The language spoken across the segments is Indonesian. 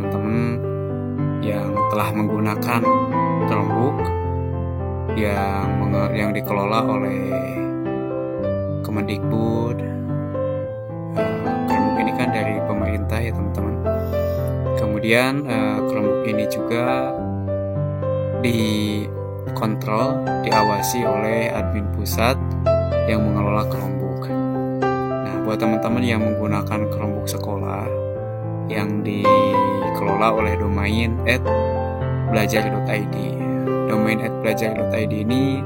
teman-teman yang telah menggunakan Chromebook yang dikelola oleh Kemendikbud. Chromebook ini kan dari pemerintah ya teman-teman. Kemudian Chromebook ini juga dikontrol, diawasi oleh admin pusat yang mengelola Chromebook. Nah, buat teman-teman yang menggunakan Chromebook sekolah yang dikelola oleh domain @belajar.id. Domain @belajar.id ini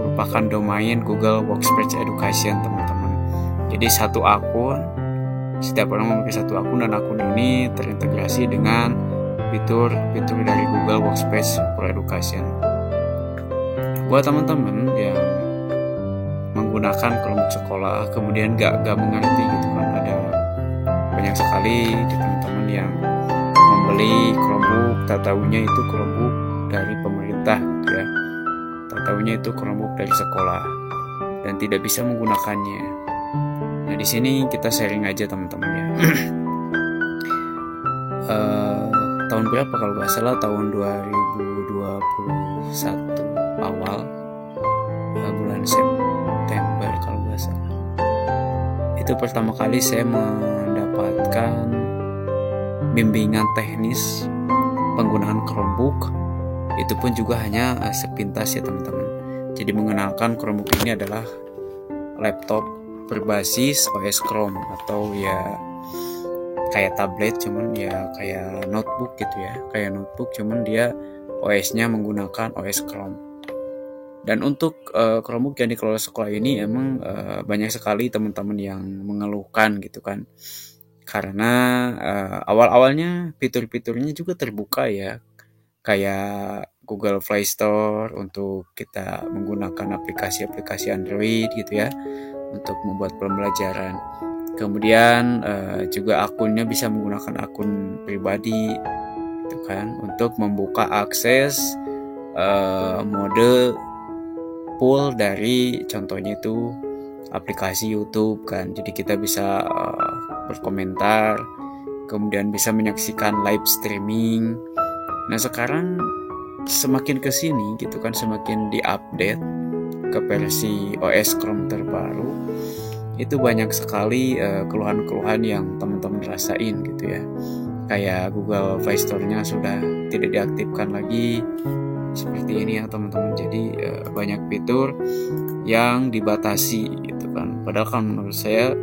merupakan domain Google Workspace Education, teman-teman. Jadi setiap orang memiliki satu akun, dan akun ini terintegrasi dengan fitur-fitur dari Google Workspace for Education. Buat teman-teman yang menggunakan Chromebook sekolah kemudian gak mengerti gitu kan, ada banyak sekali di teman-teman yang membeli Chromebook, tak tahunya itu Chromebook dari pemerintah gitu ya, tak tahunya itu Chromebook dari sekolah dan tidak bisa menggunakannya. Nah, di sini kita sharing aja teman-teman ya. Tahun berapa kalau nggak salah, tahun 2021 awal, bulan September kalau nggak salah, itu pertama kali saya mendapatkan bimbingan teknis penggunaan Chromebook. Itu pun juga hanya sepintas ya teman-teman. Jadi mengenalkan Chromebook ini adalah laptop berbasis OS Chrome, atau ya kayak tablet cuman ya kayak notebook gitu ya, kayak notebook cuman dia OS-nya menggunakan OS Chrome. Dan untuk Chromebook yang dikelola sekolah ini emang banyak sekali teman-teman yang mengeluhkan gitu kan, karena awal-awalnya fitur-fiturnya juga terbuka ya, kayak Google Play Store untuk kita menggunakan aplikasi-aplikasi Android gitu ya untuk membuat pembelajaran. Kemudian juga akunnya bisa menggunakan akun pribadi gitu kan, untuk membuka akses mode full dari contohnya itu aplikasi YouTube kan. Jadi kita bisa berkomentar, kemudian bisa menyaksikan live streaming. Nah, sekarang semakin kesini gitu kan, semakin diupdate ke versi OS Chrome terbaru, itu banyak sekali keluhan-keluhan yang teman-teman rasain gitu ya. Kayak Google Play Store-nya sudah tidak diaktifkan lagi seperti ini ya teman-teman. Jadi banyak fitur yang dibatasi gitu kan. Padahal kan menurut saya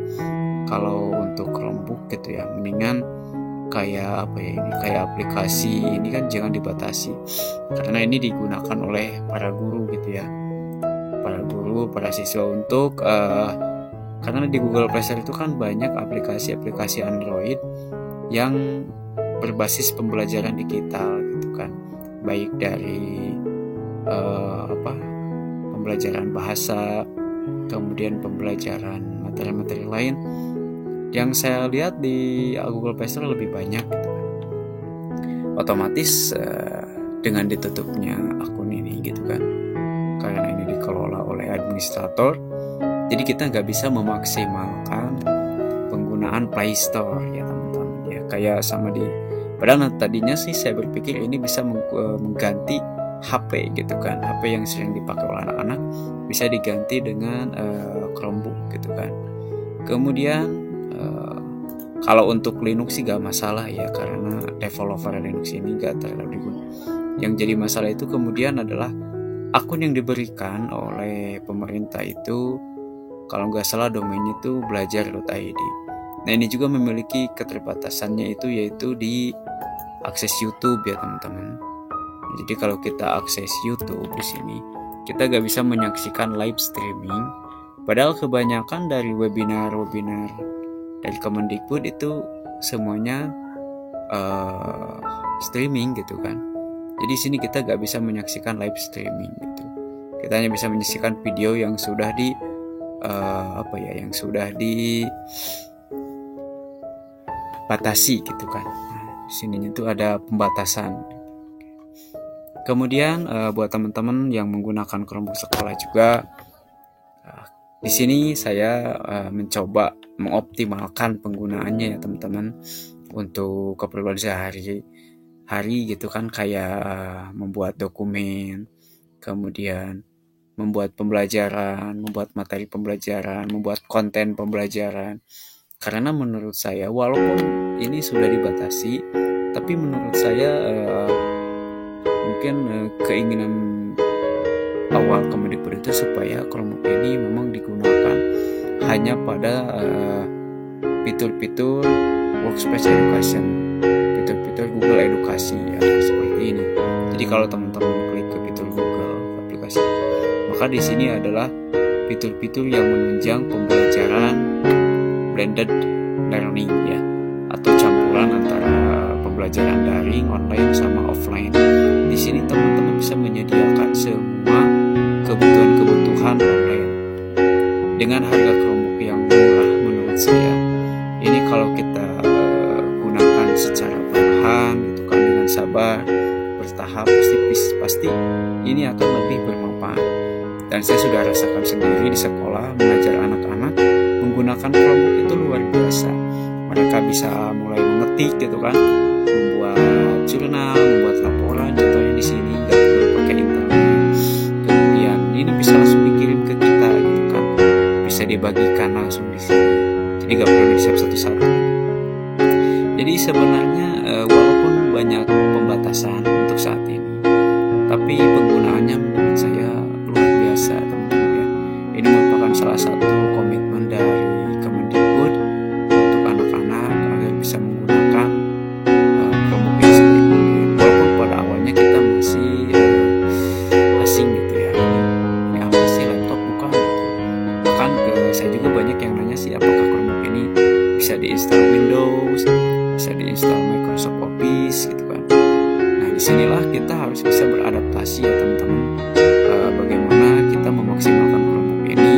kalau untuk Chromebook gitu ya, mendingan kayak kayak aplikasi ini kan jangan dibatasi, karena ini digunakan oleh para guru gitu ya, para guru, para siswa untuk karena di Google Play Store itu kan banyak aplikasi-aplikasi Android yang berbasis pembelajaran digital gitu kan, baik dari pembelajaran bahasa, kemudian pembelajaran materi-materi lain. Yang saya lihat di Google Play Store lebih banyak gitu kan. Otomatis dengan ditutupnya akun ini gitu kan, karena ini dikelola oleh administrator, jadi kita nggak bisa memaksimalkan penggunaan Play Store ya teman-teman ya, kayak sama padahal tadinya sih saya berpikir ini bisa mengganti HP gitu kan, HP yang sering dipakai oleh anak-anak bisa diganti dengan Chromebook gitu kan. Kemudian kalau untuk Linux sih gak masalah ya, karena developer Linux ini gak terlalu digunakan. Yang jadi masalah itu kemudian adalah akun yang diberikan oleh pemerintah itu, kalau gak salah domainnya itu belajar.id. Nah, ini juga memiliki keterbatasannya itu, yaitu di akses YouTube ya teman-teman. Jadi kalau kita akses YouTube di sini, kita gak bisa menyaksikan live streaming. Padahal kebanyakan dari webinar-webinar dari Kemendikbud itu semuanya streaming gitu kan. Jadi sini kita gak bisa menyaksikan live streaming gitu. Kita hanya bisa menyaksikan video yang sudah yang sudah dibatasi gitu kan. Nah, sininya tuh ada pembatasan. Kemudian buat teman-teman yang menggunakan Chromebook sekolah juga, di sini saya mencoba mengoptimalkan penggunaannya ya teman-teman, untuk keperluan sehari-hari gitu kan, kayak membuat dokumen, kemudian membuat pembelajaran, membuat materi pembelajaran, membuat konten pembelajaran. Karena menurut saya walaupun ini sudah dibatasi, tapi menurut saya mungkin keinginan awal Kemendikbud itu supaya Chromebook ini memang digunakan hanya pada fitur-fitur workspace education, fitur-fitur Google Edukasi ya, seperti ini. Jadi kalau teman-teman klik ke fitur Google aplikasi, maka di sini adalah fitur-fitur yang menunjang pembelajaran blended learning ya, atau campuran antara pembelajaran daring, online sama offline. Di sini teman-teman bisa menyediakan semua kebutuhan online dengan harga Chromebook yang murah menurut saya. Ini kalau kita gunakan secara perlahan gitu kan, dengan sabar, bertahap, pasti ini akan lebih bermanfaat. Dan saya sudah rasakan sendiri di sekolah mengajar anak-anak menggunakan Chromebook itu luar biasa. Mereka bisa mulai mengetik gitu kan, membuat jurnal, membuat laporan, contohnya di sini nggak perlu pakai internet. Kemudian ini bisa langsung dikirim ke kita gitu kan, bisa dibagikan langsung di sini. Jadi nggak perlu di-save satu-satu. Jadi sebenarnya walaupun banyak pembatasan untuk saat ini, tapi penggunaannya menurut saya luar biasa teman-teman ya. Ini merupakan salah satu komitmen dari Kemendikbud untuk anak-anak agar bisa menggunakan Chromebook ini sebaik mungkin. Walaupun pada awalnya kita masih asing gitu ya. Ini apa sih, laptop bukan? Bahkan saya juga banyak yang nanya sih apakah Chromebook ini bisa diinstal Windows, bisa diinstal Microsoft Office gitu kan. Nah disinilah kita harus bisa beradaptasi ya teman-teman, bagaimana kita memaksimalkan Chromebook ini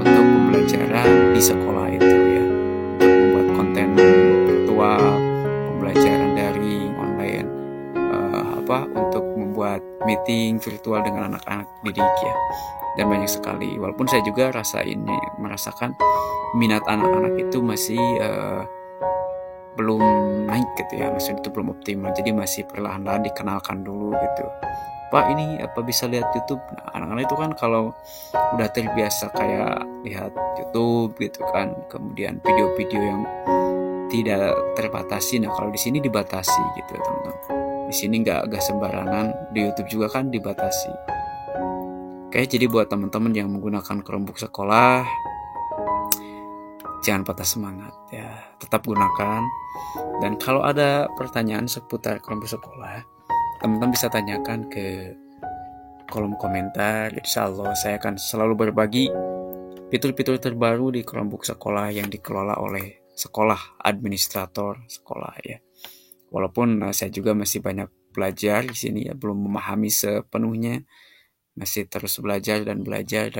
untuk pembelajaran di sekolah itu ya, untuk membuat konten virtual, pembelajaran daring, online, untuk membuat meeting virtual dengan anak-anak didik ya, dan banyak sekali. Walaupun saya juga merasakan minat anak-anak itu masih belum naik gitu ya, maksudnya itu belum optimal, jadi masih perlahan-lahan dikenalkan dulu gitu. Pak ini apa bisa lihat YouTube? Nah, anak-anak itu kan kalau udah terbiasa kayak lihat YouTube gitu kan, kemudian video-video yang tidak terbatasi. Nah kalau di sini dibatasi gitu ya teman-teman. Di sini nggak sembarangan, di YouTube juga kan dibatasi. Oke, jadi buat teman-teman yang menggunakan Chromebook sekolah, jangan patah semangat ya, tetap gunakan. Dan kalau ada pertanyaan seputar Chromebook sekolah, teman-teman bisa tanyakan ke kolom komentar. Insya Allah saya akan selalu berbagi fitur-fitur terbaru di Chromebook sekolah yang dikelola oleh sekolah, administrator sekolah ya. Walaupun saya juga masih banyak belajar di sini ya, belum memahami sepenuhnya, masih terus belajar dan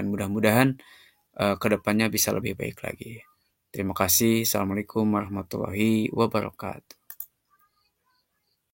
mudah-mudahan kedepannya bisa lebih baik lagi. Terima kasih. Assalamualaikum warahmatullahi wabarakatuh.